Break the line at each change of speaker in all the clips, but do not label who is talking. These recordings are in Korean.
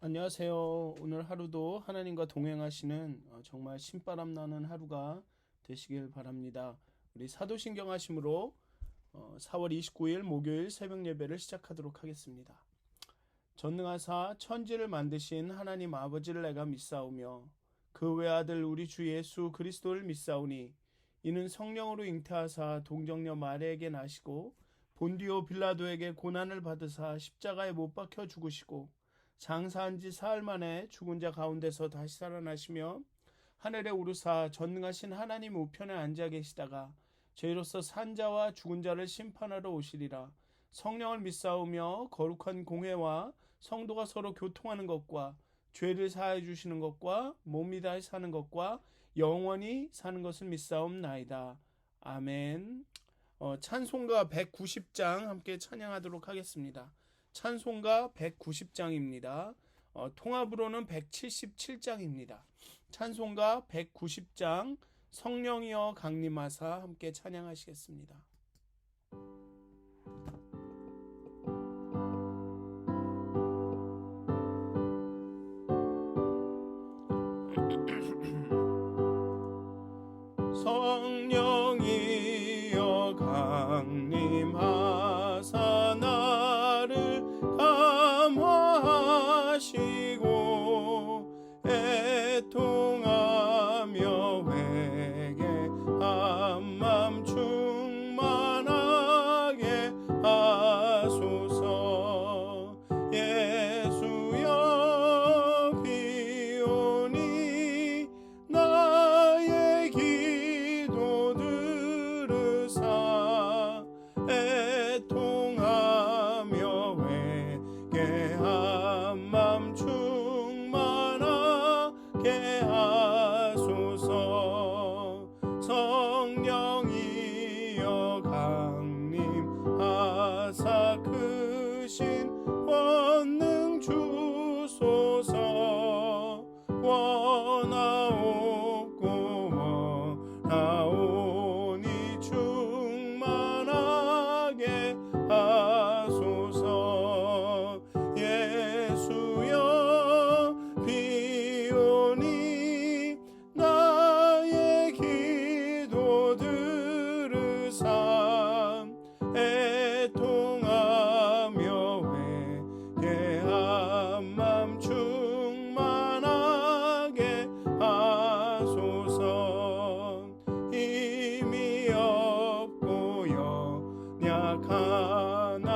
안녕하세요. 오늘 하루도 하나님과 동행하시는 정말 신바람 나는 하루가 되시길 바랍니다. 우리 사도신경 하심으로 4월 29일 목요일 새벽 예배를 시작하도록 하겠습니다. 전능하사 천지를 만드신 하나님 아버지를 내가 믿사오며 그 외아들 우리 주 예수 그리스도를 믿사오니 이는 성령으로 잉태하사 동정녀 마리아에게 나시고 본디오 빌라도에게 고난을 받으사 십자가에 못 박혀 죽으시고 장사한 지 사흘 만에 죽은 자 가운데서 다시 살아나시며 하늘에 오르사 전능하신 하나님 우편에 앉아 계시다가 저희로서 산 자와 죽은 자를 심판하러 오시리라. 성령을 믿사오며 거룩한 공회와 성도가 서로 교통하는 것과 죄를 사하여 주시는 것과 몸이 다해 사는 것과 영원히 사는 것을 믿사옵나이다. 아멘. 찬송가 190장 함께 찬양하도록 하겠습니다. 찬송가 190장입니다. 통합으로는 177장입니다. 찬송가 190장 성령이여 강림하사 함께 찬양하시겠습니다. 성령이여 강림하사 나를 감화하시고 애통하며 회개한 맘 충만하게 하소서. 예수여 비오니 나의 기도 들으사 애통하며 회개한 맘 충만하게 하소서. 성령이여 강림하사 크신 권능 주소서. 원하옵고 원하오니 충만하게 하소서. 예수여 비오니 나의 기도 들으사 애통하며 회개한 맘 충만하게 하소서. 힘이 없고 연약하나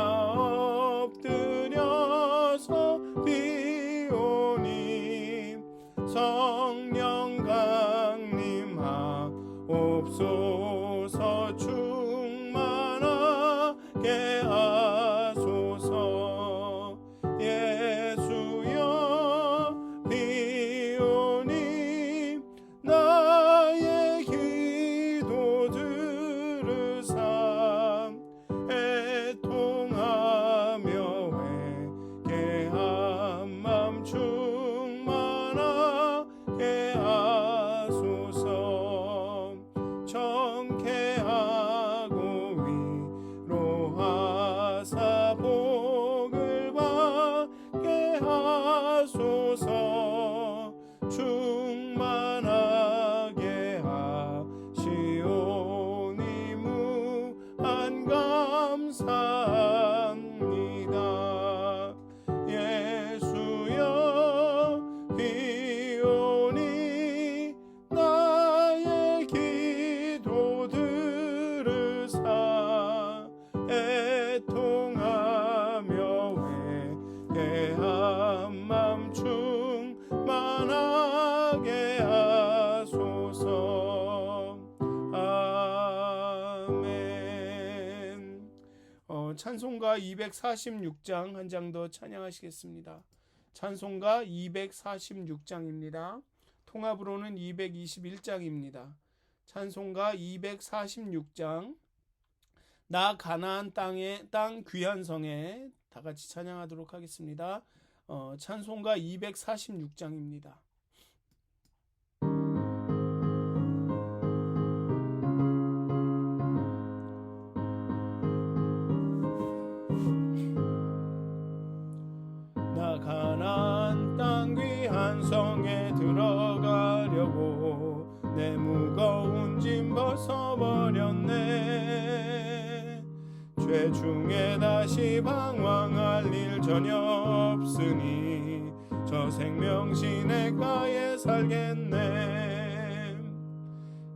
엎드려서 비오니 성령 강림하옵소서. 충만하게 하소서. 예수여 비오니 나의 기도 들으사 애통하며 회개한 맘 충만하게 하소서. 정케하고 위로하사 복을 받게 하소서. 충만하게 하시오니 무한 감사합니다. 예수여 비오니 나의 기도 들으사 애통하며 회개한 맘 충만하게 하소서. 아멘. 찬송가 246장 한 장 더 찬양하시겠습니다. 찬송가 246장입니다. 통합으로는 221장입니다. 찬송가 246장 나 가나안 땅 귀한 성에 다 같이 찬양하도록 하겠습니다. 찬송가 246장입니다. 나 가나안 들어가려고 내 무거운 짐 벗어버렸네. 죄 중에 다시 방황할 일 전혀 없으니 저 생명 시냇가에 살겠네.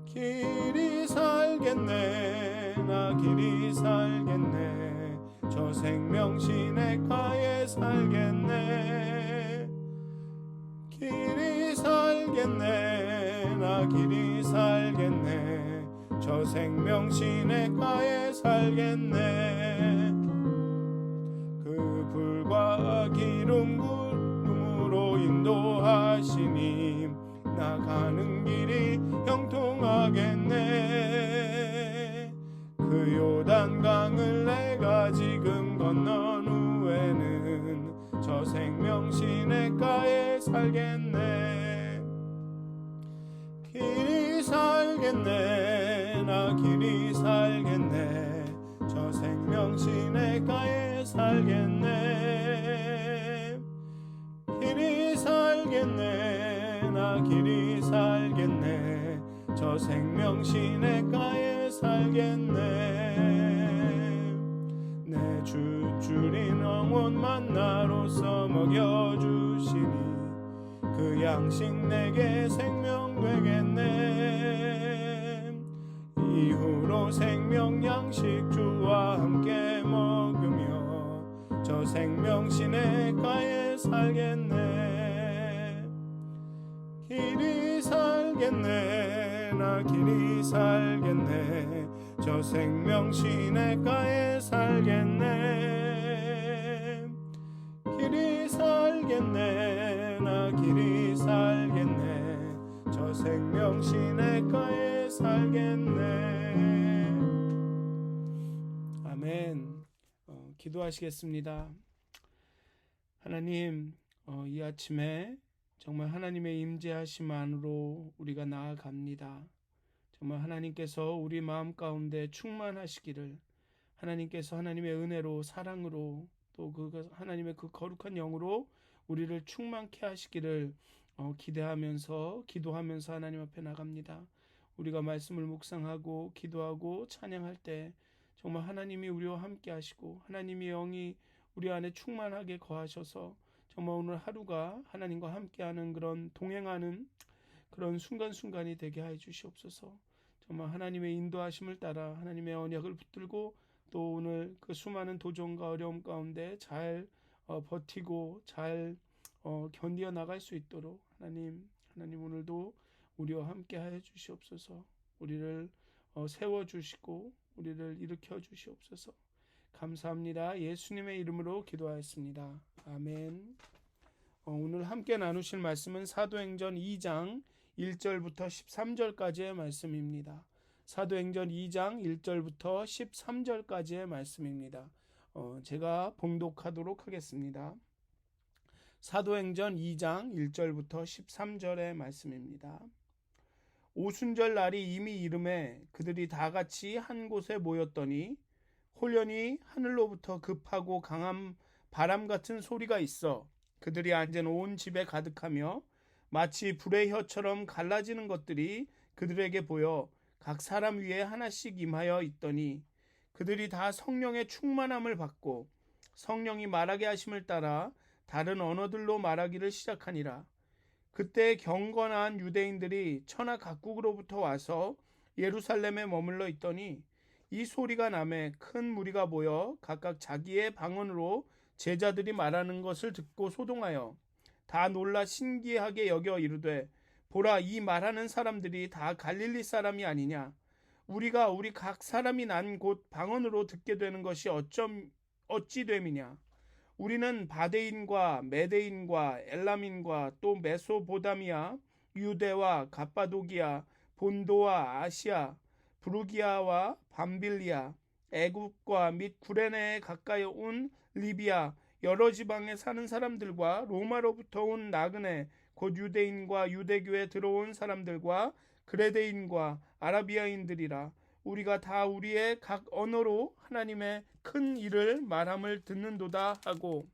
길이 살겠네. 나 길이 살겠네. 저 생명 시냇가에 살겠네. 길이 살겠네. 나 길이 살겠네. 저 생명 시냇가에 살겠네. 그 불과 기름으로 인도하시니 나 가는 길이 형통하겠네. 그 요단강을 내가 지금 건넌 후에는 저 생명 시냇가에 살겠네. 길이 살겠네. 나 길이 살겠네. 저 생명 시냇가에 살겠네. 길이 살겠네. 나 길이 살겠네. 저 생명 시냇가에 살겠네. 내 주줄인 영혼 만나로서 먹여주시니 그 양식 내게 생명 되겠네. 이후로 생명 양식 주와 함께 먹으며 저 생명 시냇가에 살겠네. 길이 살겠네. 나 길이 살겠네. 저 생명 시냇가에 살겠네. 길이 살겠네. 나 길이 살겠네. 저 생명 시냇가에 살겠네. 아멘. 기도하시겠습니다. 하나님, 이 아침에 정말 하나님의 임재하심 안으로 우리가 나아갑니다. 정말 하나님께서 우리 마음 가운데 충만하시기를, 하나님께서 하나님의 은혜로 사랑으로 또 하나님의 그 거룩한 영으로 우리를 충만케 하시기를 기대하면서 기도하면서 하나님 앞에 나갑니다. 우리가 말씀을 묵상하고 기도하고 찬양할 때 정말 하나님이 우리와 함께 하시고 하나님의 영이 우리 안에 충만하게 거하셔서 정말 오늘 하루가 하나님과 함께하는 그런 동행하는 그런 순간순간이 되게 하여 주시옵소서. 정말 하나님의 인도하심을 따라 하나님의 언약을 붙들고 또 오늘 그 수많은 도전과 어려움 가운데 잘 버티고 잘 견디어 나갈 수 있도록 하나님 오늘도 우리와 함께 하여 주시옵소서. 우리를 세워주시고 우리를 일으켜 주시옵소서. 감사합니다. 예수님의 이름으로 기도하였습니다. 아멘. 오늘 함께 나누실 말씀은 사도행전 2장 1절부터 13절까지의 말씀입니다. 사도행전 2장 1절부터 13절까지의 말씀입니다. 제가 봉독하도록 하겠습니다. 사도행전 2장 1절부터 13절의 말씀입니다. 오순절 날이 이미 이름에 그들이 다 같이 한 곳에 모였더니 홀연히 하늘로부터 급하고 강한 바람 같은 소리가 있어 그들이 앉은 온 집에 가득하며 마치 불의 혀처럼 갈라지는 것들이 그들에게 보여 각 사람 위에 하나씩 임하여 있더니 그들이 다 성령의 충만함을 받고 성령이 말하게 하심을 따라 다른 언어들로 말하기를 시작하니라. 그때 경건한 유대인들이 천하 각국으로부터 와서 예루살렘에 머물러 있더니 이 소리가 나매 큰 무리가 모여 각각 자기의 방언으로 제자들이 말하는 것을 듣고 소동하여 다 놀라 신기하게 여겨 이르되 보라, 이 말하는 사람들이 다 갈릴리 사람이 아니냐? 우리가 우리 각 사람이 난 곳 방언으로 듣게 되는 것이 어찌 됨이냐? 우리는 바데인과 메데인과 엘람인과 또 메소보다미아, 유대와 갑바도기아, 본도와 아시아, 브루기아와 밤빌리아, 애굽과 및 구레네에 가까이 온 리비아, 여러 지방에 사는 사람들과 로마로부터 온 나그네, 곧 유대인과 유대교에 들어온 사람들과 그레데인과 아라비아인들이라. 우리가 다 우리의 각 언어로 하나님의 큰 일을 말함을 듣는도다 하고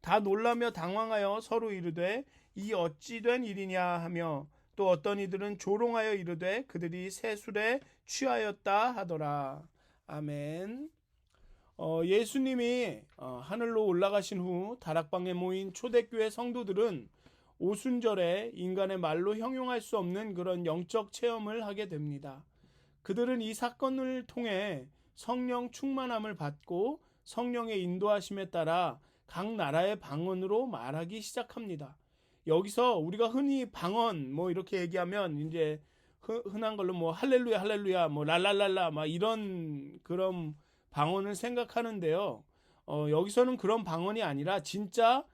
다 놀라며 당황하여 서로 이르되 이 어찌 된 일이냐 하며 또 어떤 이들은 조롱하여 이르되 그들이 새 술에 취하였다 하더라. 아멘. 예수님이 하늘로 올라가신 후 다락방에 모인 초대교회 성도들은 오순절에 인간의 말로 형용할 수 없는 그런 영적 체험을 하게 됩니다. 그들은 이 사건을 통해 성령 충만함을 받고 성령의 인도하심에 따라 각 나라의 방언으로 말하기 시작합니다. 여기서 우리가 흔히 방언 이렇게 얘기하면 이제 흔한 걸로 할렐루야 할렐루야 랄랄랄라 이런 그런 방언을 생각하는데요. 여기서는 그런 방언이 아니라 진짜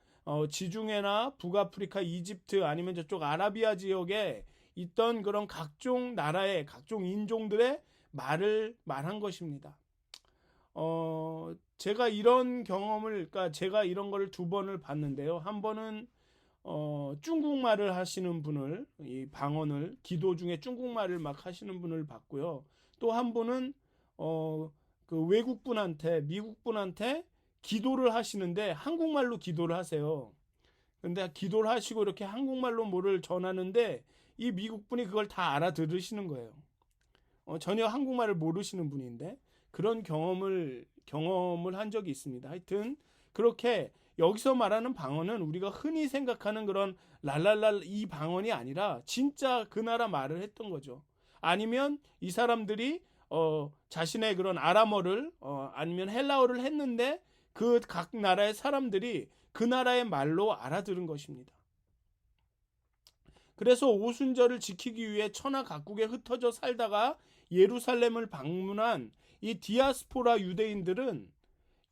지중해나 북아프리카, 이집트 아니면 저쪽 아라비아 지역에 있던 그런 각종 나라의 각종 인종들의 말을 말한 것입니다. 제가 이런 그러니까 제가 이런 거를 두 번을 봤는데요. 한 번은 중국말을 하시는 분을, 이 방언을 기도 중에 중국말을 막 하시는 분을 봤고요. 또 한 분은 그 외국 분한테, 미국 분한테 기도를 하시는데 한국말로 기도를 하세요. 근데 기도를 하시고 이렇게 한국말로 뭐를 전하는데 이 미국 분이 그걸 다 알아들으시는 거예요. 전혀 한국말을 모르시는 분인데 그런 경험을 한 적이 있습니다. 하여튼 그렇게 여기서 말하는 방언은 우리가 흔히 생각하는 그런 랄랄랄 이 방언이 아니라 진짜 그 나라 말을 했던 거죠. 아니면 이 사람들이 자신의 그런 아람어를 아니면 헬라어를 했는데 그 각 나라의 사람들이 그 나라의 말로 알아들은 것입니다. 그래서 오순절을 지키기 위해 천하 각국에 흩어져 살다가 예루살렘을 방문한 이 디아스포라 유대인들은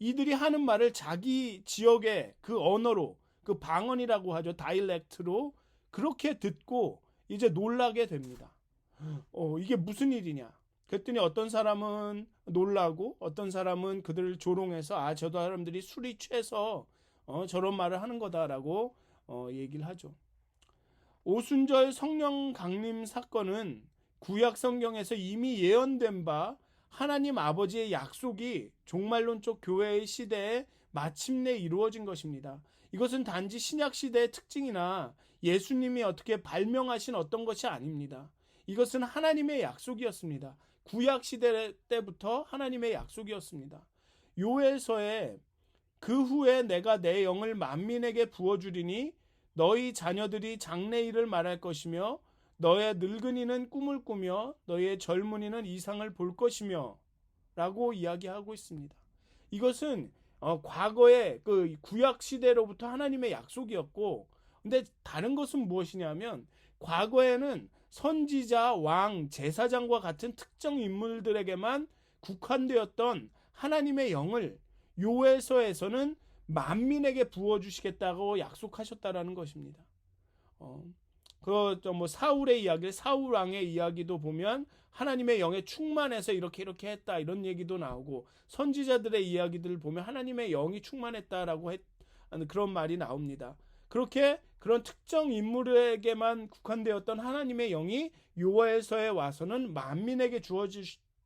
이들이 하는 말을 자기 지역의 그 언어로, 그 방언이라고 하죠, 다이렉트로 그렇게 듣고 이제 놀라게 됩니다. 이게 무슨 일이냐? 그랬더니 어떤 사람은 놀라고 어떤 사람은 그들을 조롱해서 저 사람들이 술이 취해서 저런 말을 하는 거다라고 얘기를 하죠. 오순절 성령 강림 사건은 구약 성경에서 이미 예언된 바 하나님 아버지의 약속이 종말론적 교회의 시대에 마침내 이루어진 것입니다. 이것은 단지 신약 시대의 특징이나 예수님이 어떻게 발명하신 어떤 것이 아닙니다. 이것은 하나님의 약속이었습니다. 구약 시대 때부터 하나님의 약속이었습니다. 요엘서에 그 후에 내가 내 영을 만민에게 부어주리니 너희 자녀들이 장래일을 말할 것이며 너의 늙은이는 꿈을 꾸며 너의 젊은이는 이상을 볼 것이며 라고 이야기하고 있습니다. 이것은 과거의 그 구약 시대로부터 하나님의 약속이었고, 근데 다른 것은 무엇이냐면 과거에는 선지자, 왕, 제사장과 같은 특정 인물들에게만 국한되었던 하나님의 영을 요엘서에서는 만민에게 부어주시겠다고 약속하셨다라는 것입니다. 사울의 이야기, 사울 왕의 이야기도 보면 하나님의 영에 충만해서 이렇게 했다 이런 얘기도 나오고, 선지자들의 이야기들을 보면 하나님의 영이 충만했다라고 그런 말이 나옵니다. 그렇게 그런 특정 인물에게만 국한되었던 하나님의 영이 요엘서에 와서는 만민에게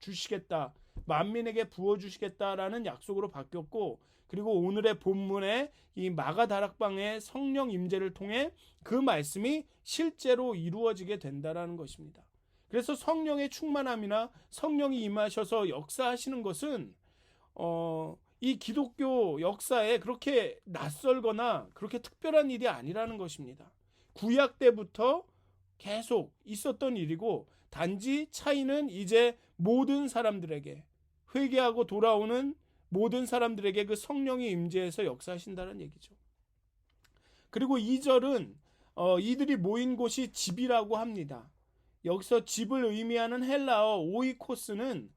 주시겠다, 만민에게 부어주시겠다라는 약속으로 바뀌었고, 그리고 오늘의 본문의 이 마가다락방의 성령 임재를 통해 그 말씀이 실제로 이루어지게 된다라는 것입니다. 그래서 성령의 충만함이나 성령이 임하셔서 역사하시는 것은 이 기독교 역사에 그렇게 낯설거나 그렇게 특별한 일이 아니라는 것입니다. 구약 때부터 계속 있었던 일이고, 단지 차이는 이제 모든 사람들에게, 회개하고 돌아오는 모든 사람들에게 그 성령이 임재해서 역사하신다는 얘기죠. 그리고 2절은 이들이 모인 곳이 집이라고 합니다. 여기서 집을 의미하는 헬라어 오이코스는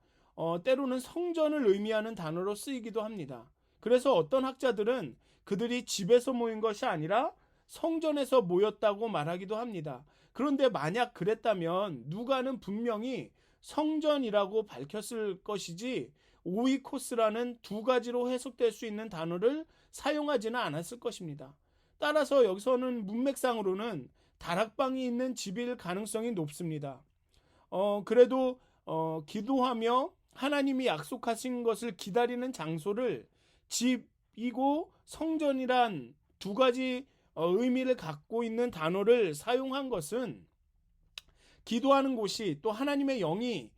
때로는 성전을 의미하는 단어로 쓰이기도 합니다. 그래서 어떤 학자들은 그들이 집에서 모인 것이 아니라 성전에서 모였다고 말하기도 합니다. 그런데 만약 그랬다면 누가는 분명히 성전이라고 밝혔을 것이지 오이코스라는 두 가지로 해석될 수 있는 단어를 사용하지는 않았을 것입니다. 따라서 여기서는 문맥상으로는 다락방이 있는 집일 가능성이 높습니다. 그래도 기도하며 하나님이 약속하신 것을 기다리는 장소를 집이고 성전이란 두 가지 의미를 갖고 있는 단어를 사용한 것은 기도하는 곳이 또 하나님의 영이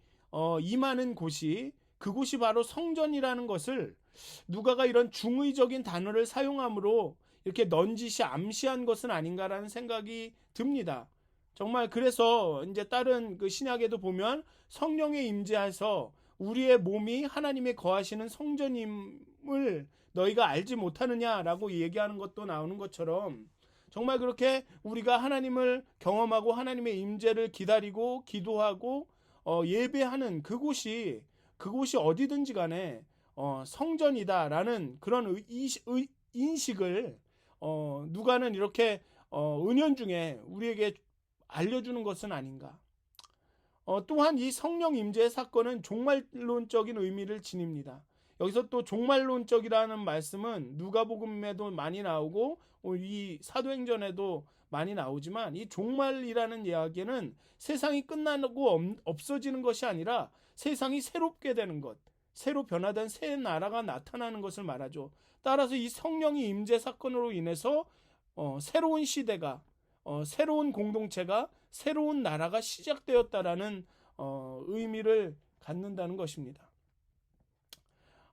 임하는 곳이 그곳이 바로 성전이라는 것을 누가가 이런 중의적인 단어를 사용함으로 이렇게 넌지시 암시한 것은 아닌가라는 생각이 듭니다. 정말 그래서 이제 다른 그 신약에도 보면 성령의 임재하서 우리의 몸이 하나님의 거하시는 성전임을 너희가 알지 못하느냐라고 얘기하는 것도 나오는 것처럼 정말 그렇게 우리가 하나님을 경험하고 하나님의 임재를 기다리고 기도하고 예배하는 그곳이 어디든지 간에 성전이다라는 그런 인식을 누가는 이렇게 은연중에 우리에게 알려주는 것은 아닌가. 또한 이 성령 임재의 사건은 종말론적인 의미를 지닙니다. 여기서 또 종말론적이라는 말씀은 누가복음에도 많이 나오고 이 사도행전에도 많이 나오지만 이 종말이라는 이야기는 세상이 끝나고 없어지는 것이 아니라 세상이 새롭게 되는 것, 새로 변화된 새 나라가 나타나는 것을 말하죠. 따라서 이 성령의 임재 사건으로 인해서 새로운 시대가 새로운 공동체가 새로운 나라가 시작되었다라는 의미를 갖는다는 것입니다.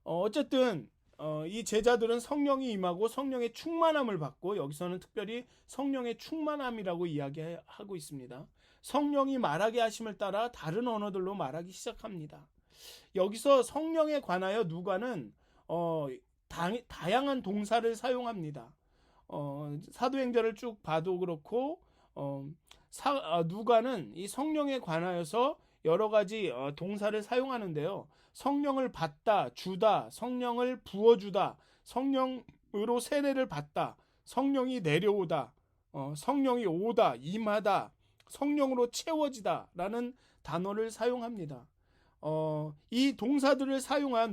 어쨌든 이 제자들은 성령이 임하고 성령의 충만함을 받고 여기서는 특별히 성령의 충만함이라고 이야기하고 있습니다. 성령이 말하게 하심을 따라 다른 언어들로 말하기 시작합니다. 여기서 성령에 관하여 누가는 다양한 동사를 사용합니다. 사도행전을 쭉 봐도 그렇고 누가는 이 성령에 관하여서 여러 가지 동사를 사용하는데요. 성령을 받다, 주다, 성령을 부어주다, 성령으로 세례를 받다, 성령이 내려오다, 성령이 오다, 임하다, 성령으로 채워지다 라는 단어를 사용합니다. 이 동사들을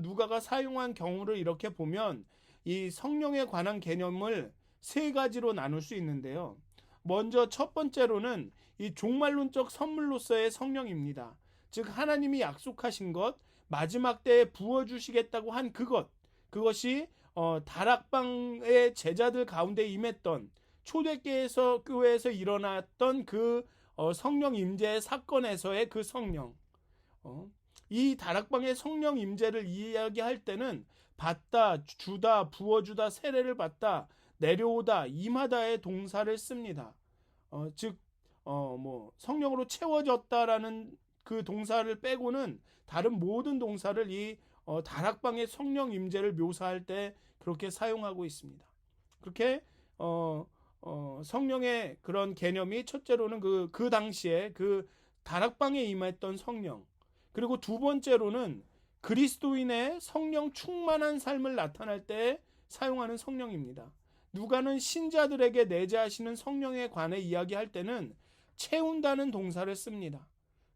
누가가 사용한 경우를 이렇게 보면 이 성령에 관한 개념을 세 가지로 나눌 수 있는데요. 먼저 첫 번째로는 이 종말론적 선물로서의 성령입니다. 즉 하나님이 약속하신 것, 마지막 때에 부어주시겠다고 한 그것이 다락방의 제자들 가운데 임했던 초대교회에서 일어났던 그 성령 임재의 사건에서의 그 성령, 이 다락방의 성령 임재를 이야기할 때는 받다, 주다, 부어주다, 세례를 받다, 내려오다, 임하다의 동사를 씁니다. 즉 성령으로 채워졌다라는 그 동사를 빼고는 다른 모든 동사를 이 다락방의 성령 임재를 묘사할 때 그렇게 사용하고 있습니다. 그렇게 성령의 그런 개념이 첫째로는 그 당시에 그 다락방에 임했던 성령, 그리고 두 번째로는 그리스도인의 성령 충만한 삶을 나타낼 때 사용하는 성령입니다. 누가는 신자들에게 내재하시는 성령에 관해 이야기할 때는 채운다는 동사를 씁니다.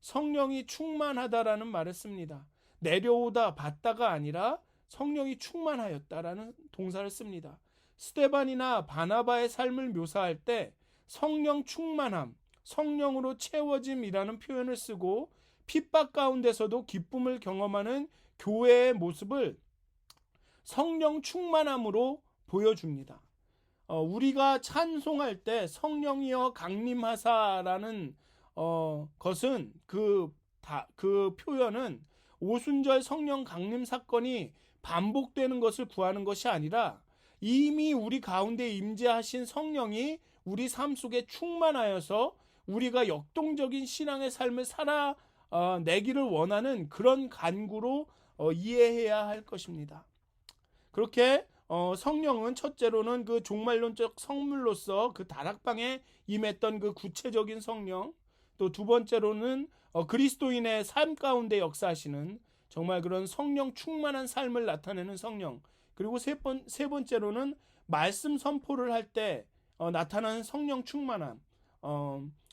성령이 충만하다라는 말을 씁니다. 내려오다, 받다가 아니라 성령이 충만하였다라는 동사를 씁니다. 스데반이나 바나바의 삶을 묘사할 때 성령 충만함, 성령으로 채워짐이라는 표현을 쓰고 핍박 가운데서도 기쁨을 경험하는 교회의 모습을 성령 충만함으로 보여줍니다. 우리가 찬송할 때 성령이여 강림하사라는 것은 그 표현은 오순절 성령 강림 사건이 반복되는 것을 구하는 것이 아니라 이미 우리 가운데 임재하신 성령이 우리 삶 속에 충만하여서 우리가 역동적인 신앙의 삶을 살아내기를 원하는 그런 간구로 이해해야 할 것입니다. 그렇게 성령은 첫째로는 그 종말론적 성물로서 그 다락방에 임했던 그 구체적인 성령, 또 두 번째로는 그리스도인의 삶 가운데 역사하시는 정말 그런 성령 충만한 삶을 나타내는 성령, 그리고 세 번째로는 말씀 선포를 할 때 나타나는 성령 충만함,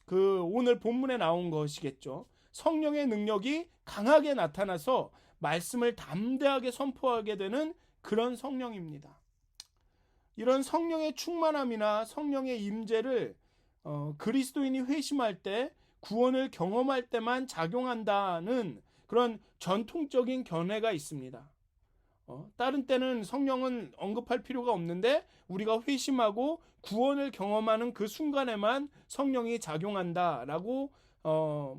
그 오늘 본문에 나온 것이겠죠. 성령의 능력이 강하게 나타나서 말씀을 담대하게 선포하게 되는 그런 성령입니다. 이런 성령의 충만함이나 성령의 임재를 그리스도인이 회심할 때 구원을 경험할 때만 작용한다는 그런 전통적인 견해가 있습니다. 다른 때는 성령은 언급할 필요가 없는데 우리가 회심하고 구원을 경험하는 그 순간에만 성령이 작용한다라고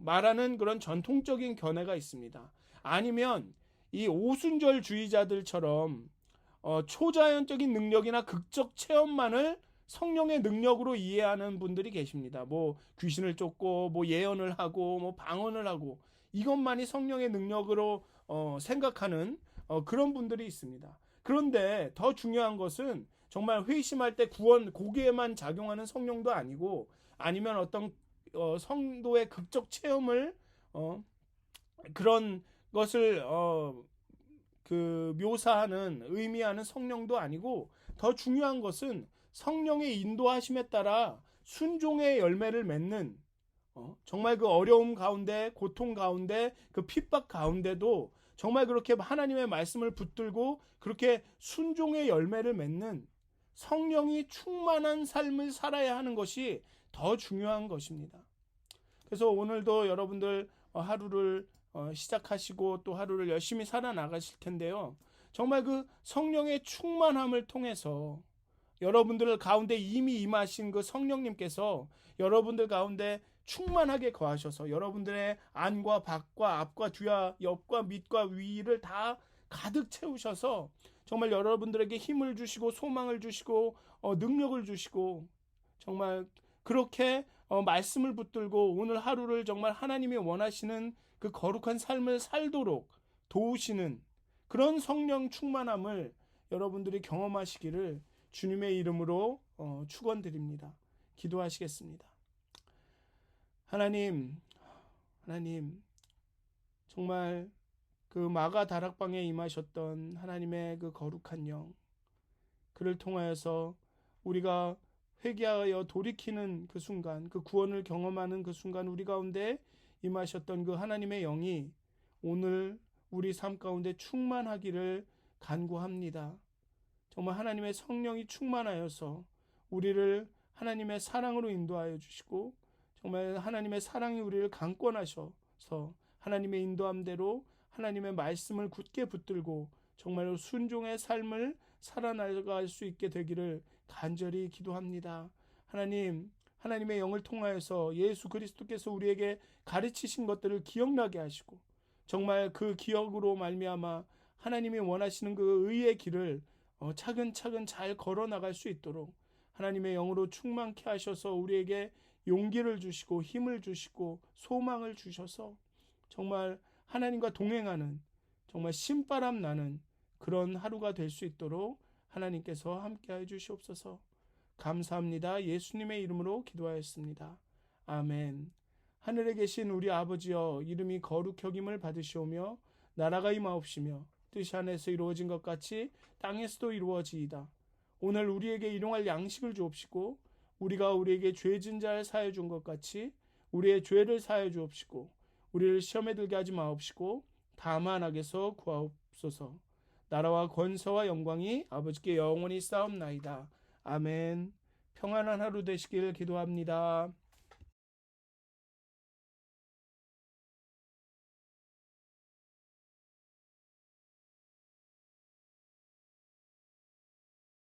말하는 그런 전통적인 견해가 있습니다. 아니면 이 오순절주의자들처럼 초자연적인 능력이나 극적 체험만을 성령의 능력으로 이해하는 분들이 계십니다. 뭐 귀신을 쫓고 뭐 예언을 하고 뭐 방언을 하고 이것만이 성령의 능력으로 생각하는 그런 분들이 있습니다. 그런데 더 중요한 것은 정말 회심할 때 구원 고기에만 작용하는 성령도 아니고 아니면 어떤 성도의 극적 체험을 그런 것을 그 묘사하는 의미하는 성령도 아니고 더 중요한 것은 성령의 인도하심에 따라 순종의 열매를 맺는 정말 그 어려움 가운데 고통 가운데 그 핍박 가운데도 정말 그렇게 하나님의 말씀을 붙들고 그렇게 순종의 열매를 맺는 성령이 충만한 삶을 살아야 하는 것이 더 중요한 것입니다. 그래서 오늘도 여러분들 하루를 시작하시고 또 하루를 열심히 살아나가실 텐데요. 정말 그 성령의 충만함을 통해서 여러분들 가운데 이미 임하신 그 성령님께서 여러분들 가운데 충만하게 거하셔서 여러분들의 안과 밖과 앞과 뒤와 옆과 밑과 위를 다 가득 채우셔서 정말 여러분들에게 힘을 주시고 소망을 주시고 능력을 주시고 정말 그렇게 말씀을 붙들고 오늘 하루를 정말 하나님이 원하시는 그 거룩한 삶을 살도록 도우시는 그런 성령 충만함을 여러분들이 경험하시기를 주님의 이름으로 축원드립니다. 기도하시겠습니다. 하나님 정말 그 마가 다락방에 임하셨던 하나님의 그 거룩한 영, 그를 통하여서 우리가 회개하여 돌이키는 그 순간, 그 구원을 경험하는 그 순간 우리 가운데 임하셨던 그 하나님의 영이 오늘 우리 삶 가운데 충만하기를 간구합니다. 정말 하나님의 성령이 충만하여서 우리를 하나님의 사랑으로 인도하여 주시고 정말 하나님의 사랑이 우리를 강권하셔서 하나님의 인도함대로 하나님의 말씀을 굳게 붙들고 정말로 순종의 삶을 살아나갈 수 있게 되기를 간절히 기도합니다. 하나님의 영을 통하여서 예수 그리스도께서 우리에게 가르치신 것들을 기억나게 하시고 정말 그 기억으로 말미암아 하나님이 원하시는 그 의의 길을 차근차근 잘 걸어나갈 수 있도록 하나님의 영으로 충만케 하셔서 우리에게 용기를 주시고 힘을 주시고 소망을 주셔서 정말 하나님과 동행하는 정말 신바람 나는 그런 하루가 될 수 있도록 하나님께서 함께해 주시옵소서. 감사합니다. 예수님의 이름으로 기도하였습니다. 아멘. 하늘에 계신 우리 아버지여, 이름이 거룩 여김을 받으시오며 나라가 임하옵시며 뜻이 하늘에서 이루어진 것 같이 땅에서도 이루어지이다. 오늘 우리에게 일용할 양식을 주옵시고 우리가 우리에게 죄진 자를 사하여 준 것 같이 우리의 죄를 사하여 주옵시고 우리를 시험에 들게 하지 마옵시고 다만 악에서 구하옵소서. 나라와 권세와 영광이 아버지께 영원히 쌓옵나이다. 아멘. 평안한 하루 되시길 기도합니다.